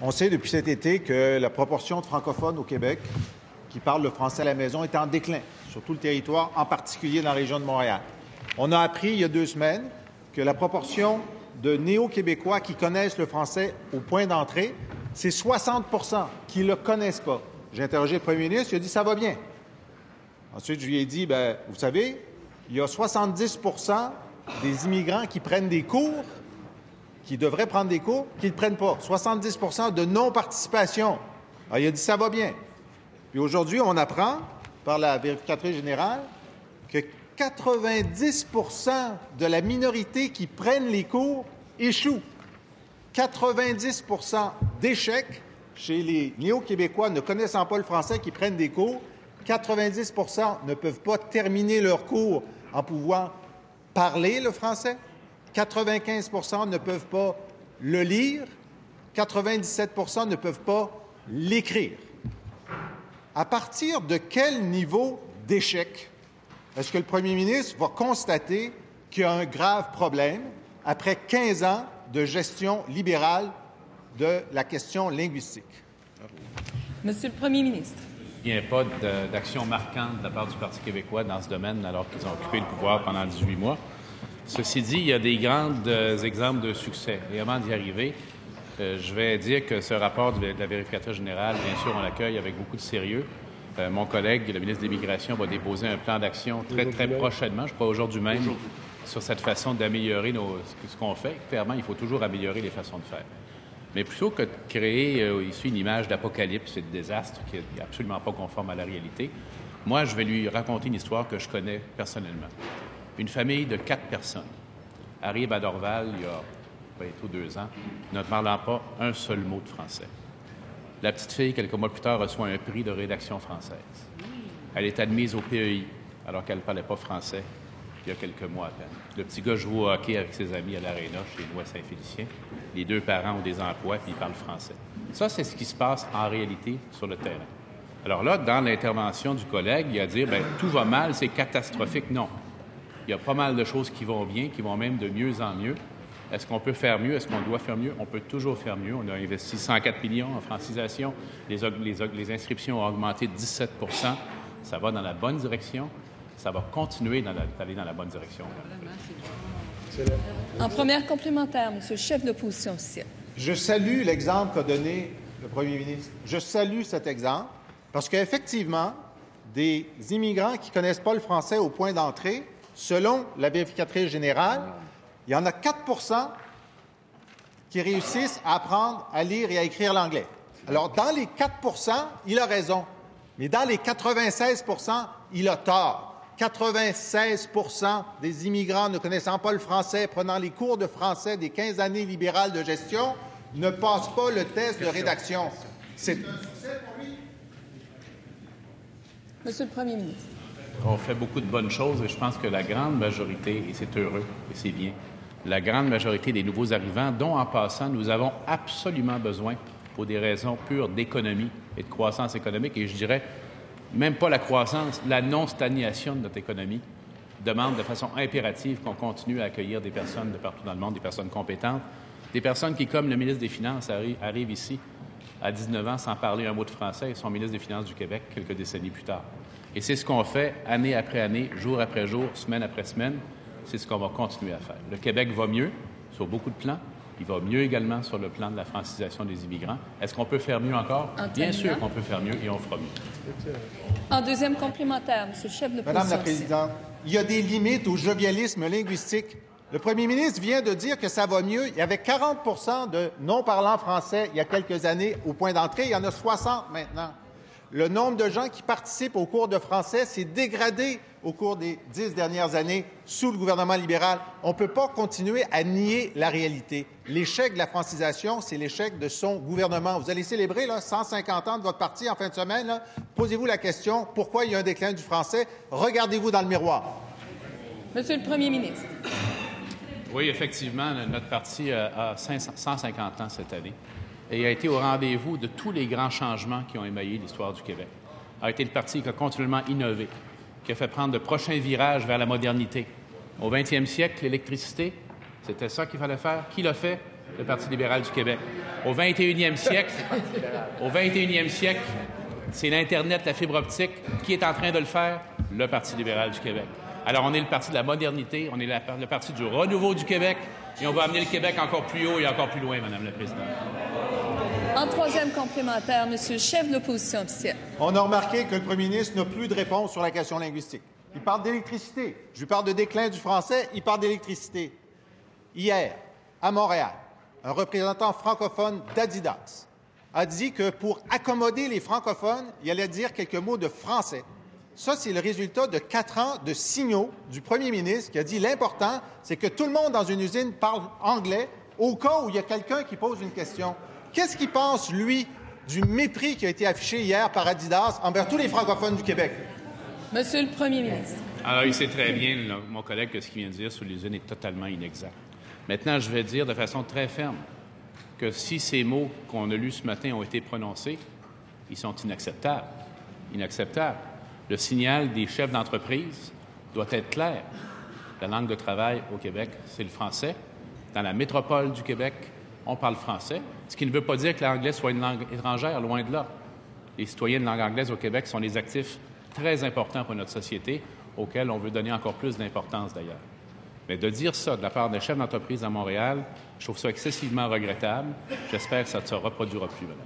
On sait depuis cet été que la proportion de francophones au Québec qui parlent le français à la maison est en déclin, sur tout le territoire, en particulier dans la région de Montréal. On a appris il y a 2 semaines que la proportion de néo-québécois qui connaissent le français au point d'entrée, c'est 60 qui ne le connaissent pas. J'ai interrogé le premier ministre, il a dit « ça va bien ». Ensuite, je lui ai dit « bien, vous savez, il y a 70 des immigrants qui prennent des cours, qui devraient prendre des cours, qui ne le prennent pas. 70 de non-participation. » Alors, il a dit « ça va bien ». Puis aujourd'hui, on apprend par la vérificatrice générale que 90 de la minorité qui prennent les cours échouent. 90 d'échecs chez les néo-québécois ne connaissant pas le français qui prennent des cours. 90 ne peuvent pas terminer leur cours en pouvant parler le français. 95 ne peuvent pas le lire. 97 ne peuvent pas l'écrire. À partir de quel niveau d'échec est-ce que le premier ministre va constater qu'il y a un grave problème après 15 ans de gestion libérale de la question linguistique? Monsieur le premier ministre. Il n'y a pas d'action marquante de la part du Parti québécois dans ce domaine alors qu'ils ont occupé le pouvoir pendant 18 mois. Ceci dit, il y a des grands exemples de succès. Et avant d'y arriver, je vais dire que ce rapport de la vérificatrice générale, bien sûr, on l'accueille avec beaucoup de sérieux. Mon collègue, le ministre de l'Immigration, va déposer un plan d'action très prochainement, je crois aujourd'hui même, sur cette façon d'améliorer ce qu'on fait. Clairement, il faut toujours améliorer les façons de faire. Mais plutôt que de créer ici une image d'apocalypse et de désastre qui n'est absolument pas conforme à la réalité, moi, je vais lui raconter une histoire que je connais personnellement. Une famille de 4 personnes arrive à Dorval il y a bientôt 2 ans, ne parlant pas un seul mot de français. La petite fille, quelques mois plus tard, reçoit un prix de rédaction française. Elle est admise au PEI alors qu'elle ne parlait pas français il y a quelques mois à peine. Le petit gars joue au hockey avec ses amis à l'Aréna, chez nous à Saint-Félicien. Les 2 parents ont des emplois puis ils parlent français. Ça, c'est ce qui se passe en réalité sur le terrain. Alors là, dans l'intervention du collègue, il a dit « tout va mal, c'est catastrophique ». Non. Il y a pas mal de choses qui vont bien, qui vont même de mieux en mieux. Est-ce qu'on peut faire mieux? Est-ce qu'on doit faire mieux? On peut toujours faire mieux. On a investi 104 millions en francisation. Les inscriptions ont augmenté de 17 %. Ça va dans la bonne direction. Ça va continuer d'aller dans la bonne direction. En première complémentaire, Monsieur le chef d'opposition officielle. Je salue l'exemple qu'a donné le premier ministre. Je salue cet exemple parce qu'effectivement, des immigrants qui ne connaissent pas le français au point d'entrée, selon la vérificatrice générale, il y en a 4 qui réussissent à apprendre à lire et à écrire l'anglais. Alors, dans les 4 il a raison. Mais dans les 96 il a tort. 96 des immigrants ne connaissant pas le français, prenant les cours de français des 15 années libérales de gestion, ne passent pas le test de rédaction. C'est un succès pour lui. Monsieur le premier ministre. On fait beaucoup de bonnes choses et je pense que la grande majorité, et c'est heureux et c'est bien, la grande majorité des nouveaux arrivants, dont en passant, nous avons absolument besoin pour des raisons pures d'économie et de croissance économique, et je dirais même pas la croissance, la non-stagnation de notre économie, demande de façon impérative qu'on continue à accueillir des personnes de partout dans le monde, des personnes compétentes, des personnes qui, comme le ministre des Finances, arrivent ici à 19 ans sans parler un mot de français et sont ministre des Finances du Québec quelques décennies plus tard. Et c'est ce qu'on fait année après année, jour après jour, semaine après semaine. C'est ce qu'on va continuer à faire. Le Québec va mieux sur beaucoup de plans. Il va mieux également sur le plan de la francisation des immigrants. Est-ce qu'on peut faire mieux encore? Bien sûr qu'on peut faire mieux et on fera mieux. En deuxième complémentaire, Monsieur le chef de l'opposition. Madame la Présidente, il y a des limites au jovialisme linguistique. Le premier ministre vient de dire que ça va mieux. Il y avait 40 de non-parlants français il y a quelques années au point d'entrée. Il y en a 60 maintenant. Le nombre de gens qui participent aux cours de français s'est dégradé au cours des 10 dernières années sous le gouvernement libéral. On ne peut pas continuer à nier la réalité. L'échec de la francisation, c'est l'échec de son gouvernement. Vous allez célébrer 150 ans de votre parti en fin de semaine. Posez-vous la question, pourquoi il y a un déclin du français? Regardez-vous dans le miroir. Monsieur le premier ministre. Oui, effectivement, notre parti a 150 ans cette année et a été au rendez-vous de tous les grands changements qui ont émaillé l'histoire du Québec. A été le parti qui a continuellement innové, qui a fait prendre de prochains virages vers la modernité. Au 20e siècle, l'électricité, c'était ça qu'il fallait faire. Qui l'a fait? le Parti libéral du Québec. Au 21e siècle, c'est l'Internet, la fibre optique. Qui est en train de le faire? Le Parti libéral du Québec. Alors, on est le parti de la modernité, on est le parti du renouveau du Québec, et on va amener le Québec encore plus haut et encore plus loin, Madame la Présidente. En troisième complémentaire, Monsieur le chef de l'opposition officielle. On a remarqué que le premier ministre n'a plus de réponse sur la question linguistique. Il parle d'électricité. Je lui parle de déclin du français, il parle d'électricité. Hier, à Montréal, un représentant francophone d'Adidas a dit que pour accommoder les francophones, il allait dire quelques mots de français. Ça, c'est le résultat de 4 ans de signaux du premier ministre qui a dit l'important, c'est que tout le monde dans une usine parle anglais au cas où il y a quelqu'un qui pose une question. Qu'est-ce qu'il pense, lui, du mépris qui a été affiché hier par Adidas envers tous les francophones du Québec? Monsieur le premier ministre. Alors, il sait très bien, mon collègue, que ce qu'il vient de dire sur l'usine est totalement inexact. Maintenant, je vais dire de façon très ferme que si ces mots qu'on a lus ce matin ont été prononcés, ils sont inacceptables. Inacceptables. Le signal des chefs d'entreprise doit être clair. La langue de travail au Québec, c'est le français. Dans la métropole du Québec, on parle français, ce qui ne veut pas dire que l'anglais soit une langue étrangère, loin de là. Les citoyens de langue anglaise au Québec sont des actifs très importants pour notre société, auxquels on veut donner encore plus d'importance d'ailleurs. Mais de dire ça de la part des chefs d'entreprise à Montréal, je trouve ça excessivement regrettable. J'espère que ça ne se reproduira plus, madame.